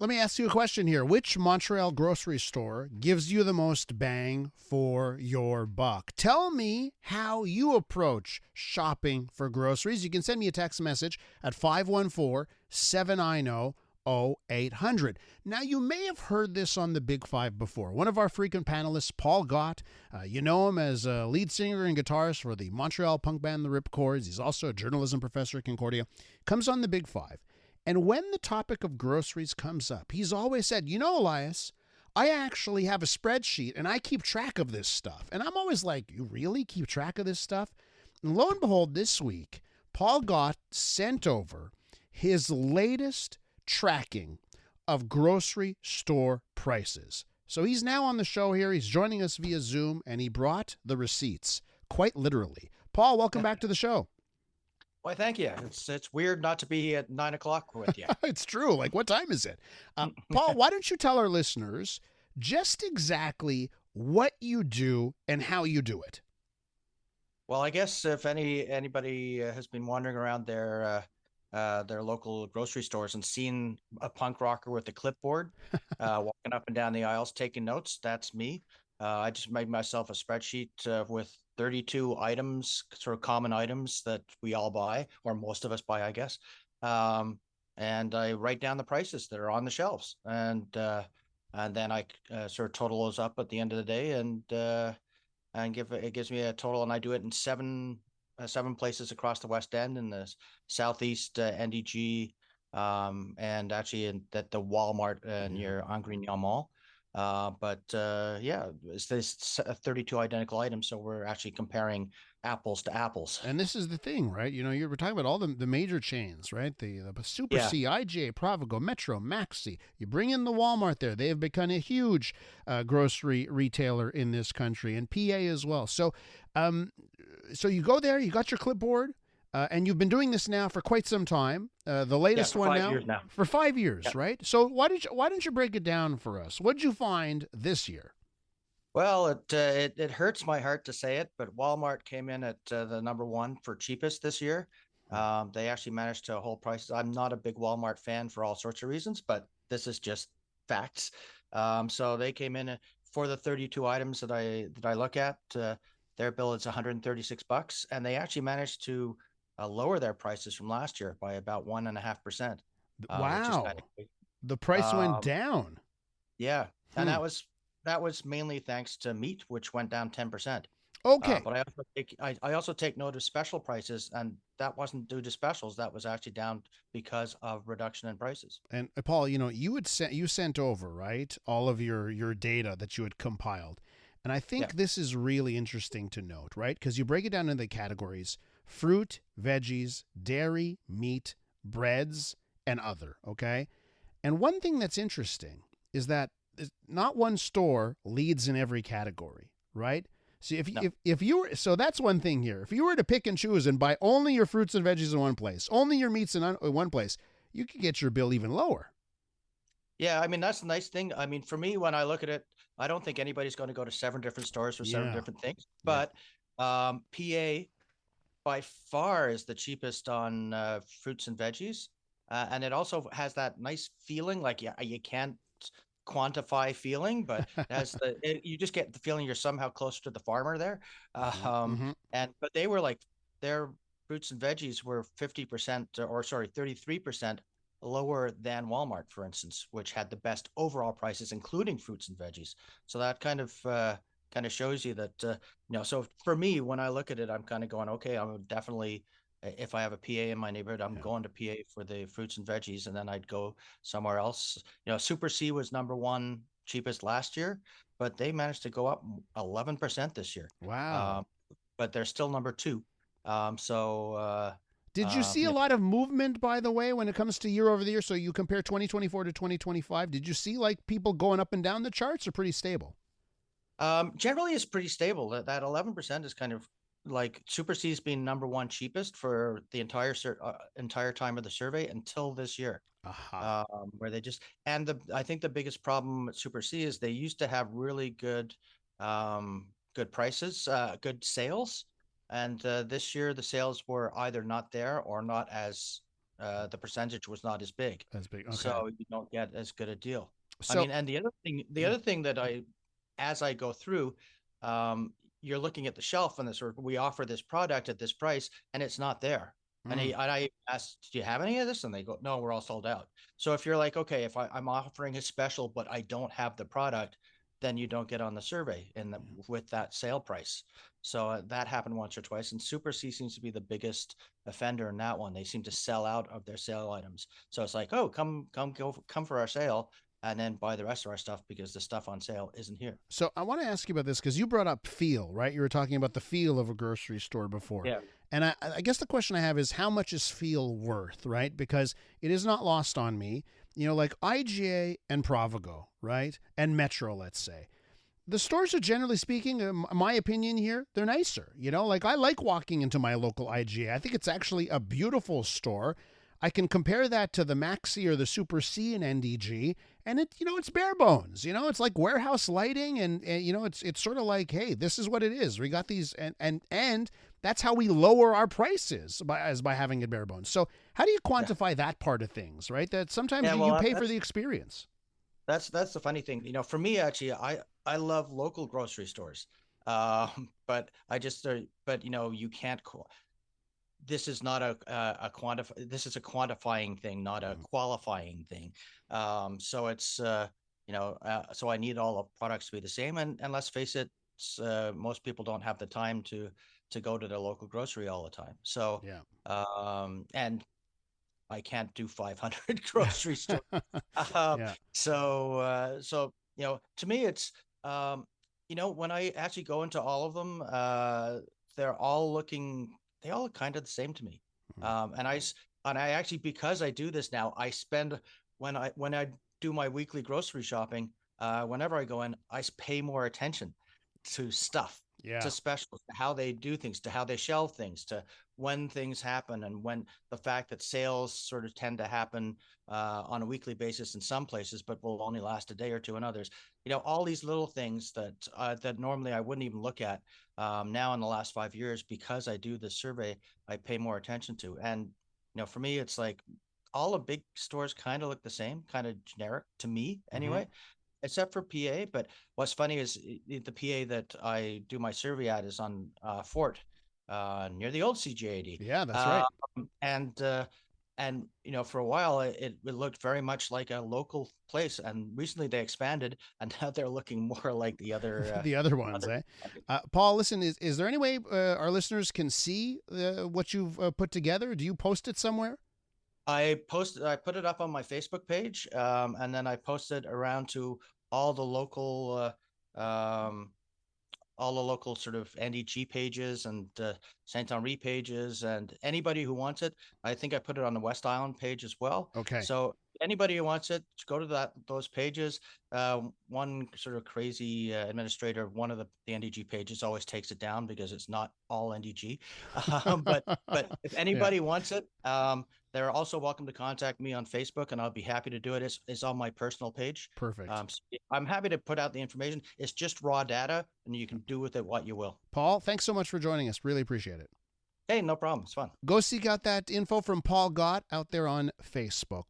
Let me ask you a question here. Which Montreal grocery store gives you the most bang for your buck? Tell me how you approach shopping for groceries. You can send me a text message at 514-790-0800. Now, you may have heard this on the Big Five before. One of our frequent panelists, Paul Gott, you know him as a lead singer and guitarist for the Montreal punk band The Ripcords. He's also a journalism professor at Concordia. Comes on the Big Five. And when the topic of groceries comes up, he's always said, Elias, I actually have a spreadsheet and I keep track of this stuff. And I'm always like, you really keep track of this stuff? And lo and behold, this week, Paul Gott sent over his latest tracking of grocery store prices. So he's now on the show here. He's joining us via Zoom, and he brought the receipts, quite literally. Paul, welcome back to the show. Why, thank you. It's weird not to be at 9 o'clock with you. It's true. Like, what time is it? Paul, why don't you tell our listeners just exactly what you do and how you do it? Well, I guess if anybody has been wandering around their local grocery stores and seen a punk rocker with a clipboard walking up and down the aisles taking notes, that's me. I just made myself a spreadsheet with 32 items, sort of common items that we all buy, or most of us buy, I guess. And I write down the prices that are on the shelves, and then I sort of total those up at the end of the day, and it gives me a total, and I do it in seven places across the West End, in the Southeast NDG, and actually at the Walmart near Grignon Mall. It's this 32 identical items, so we're actually comparing apples to apples. And this is the thing, right? We're talking about all the major chains, right? The Super C, IGA, Provigo, Metro, Maxi. You bring in the Walmart there. They have become a huge grocery retailer in this country, and PA as well. So you go there, you got your clipboard, and you've been doing this now for quite some time. The latest for one 5 years now. For 5 years, right? So why don't you break it down for us? What did you find this year? Well, it hurts my heart to say it, but Walmart came in at the number one for cheapest this year. They actually managed to hold prices. I'm not a big Walmart fan for all sorts of reasons, but this is just facts. So they came in for the 32 items that I look at. Their bill is $136, and they actually managed to lower their prices from last year by about 1.5%. Wow. Which is kind of the price went down. Yeah. And that was mainly thanks to meat, which went down 10%. Okay. But I also take note of special prices, and that wasn't due to specials. That was actually down because of reduction in prices. And Paul, you sent over, right, all of your data that you had compiled. And I think this is really interesting to note, right? Because you break it down into the categories: fruit, veggies, dairy, meat, breads, and other, okay? And one thing that's interesting is that not one store leads in every category, right? So if you were, so that's one thing here. If you were to pick and choose and buy only your fruits and veggies in one place, only your meats in one place, you could get your bill even lower. Yeah, I mean, that's the nice thing. I mean, for me, when I look at it, I don't think anybody's going to go to 7 different stores for 7 different things. But PA by far is the cheapest on fruits and veggies. And it also has that nice feeling, like you can't quantify feeling, but you just get the feeling you're somehow closer to the farmer there. But they were like, their fruits and veggies were 33% lower than Walmart, for instance, which had the best overall prices, including fruits and veggies. So that kind of shows you that So for me, when I look at it, I'm kind of going, okay, I'm definitely, if I have a PA in my neighborhood, I'm going to PA for the fruits and veggies, and then I'd go somewhere else. Super C was number one cheapest last year, but they managed to go up 11% this year. Wow. But they're still number two. Did you see a lot of movement, by the way, when it comes to year over the year? So you compare 2024 to 2025. Did you see like people going up and down the charts, or pretty stable? Generally, it's pretty stable. That 11% is kind of like Super C's being number one cheapest for the entire time of the survey until this year. Where they just, and I think the biggest problem at Super C is they used to have really good prices, good sales. And this year, the sales were either not there or not as the percentage was not as big, That's big. Okay. so you don't get as good a deal. I So mean, and the yeah. other thing that as I go through, you're looking at the shelf and it's sort of, we offer this product at this price, and it's not there. Mm. And I asked, do you have any of this? And they go, no, we're all sold out. So if you're like, okay, if I'm offering a special, but I don't have the product, then you don't get on the survey with that sale price. So that happened once or twice. And Super C seems to be the biggest offender in that one. They seem to sell out of their sale items. So it's like, oh, come for our sale, and then buy the rest of our stuff because the stuff on sale isn't here. So I want to ask you about this because you brought up feel, right? You were talking about the feel of a grocery store before. Yeah. And I guess the question I have is how much is feel worth, right? Because it is not lost on me. Like IGA and Provigo, right? And Metro, let's say. The stores are generally speaking, in my opinion here, they're nicer. Like I like walking into my local IGA. I think it's actually a beautiful store. I can compare that to the Maxi or the Super C in NDG, and it's bare bones. It's like warehouse lighting, and it's sort of like, hey, this is what it is. We got these, and that's how we lower our prices by having it bare bones. So how do you quantify that part of things, right? That sometimes you pay for the experience. That's the funny thing. For me, actually, I love local grocery stores. But I just, but you can't. This is not a quantify. This is a quantifying thing, not a qualifying thing. So it's so I need all the products to be the same. And let's face it, most people don't have the time to go to their local grocery all the time. So Yeah. And I can't do 500 grocery stores. Yeah. So to me, it's when I actually go into all of them, they all look kind of the same to me. And I actually, because I do this now, I spend when I do my weekly grocery shopping, whenever I go in, I pay more attention to stuff, Yeah. to specials, to how they do things, to how they shelve things, to when things happen, and when the fact that sales sort of tend to happen on a weekly basis in some places, but will only last a day or two in others. All these little things that normally I wouldn't even look at. Now in the last 5 years, because I do this survey, I pay more attention to. And for me, it's like all the big stores kind of look the same, kind of generic to me anyway. Except for PA. But what's funny is the PA that I do my survey at is on Fort, near the old CJ80. Yeah, that's right. And for a while it looked very much like a local place, and recently they expanded, and now they're looking more like the other the other ones, eh? Paul, listen, is there any way our listeners can see what you've put together? Do you post it somewhere? I put it up on my Facebook page, and then I posted around to all the local sort of NDG pages and Saint Henri pages, and anybody who wants it. I think I put it on the West Island page as well. Okay. So anybody who wants it, go to those pages. One sort of crazy administrator of one of the NDG pages always takes it down because it's not all NDG. But if anybody wants it, they're also welcome to contact me on Facebook, and I'll be happy to do it. It's on my personal page. Perfect. So I'm happy to put out the information. It's just raw data, and you can do with it what you will. Paul, thanks so much for joining us. Really appreciate it. Hey, no problem. It's fun. Go seek out that info from Paul Gott out there on Facebook.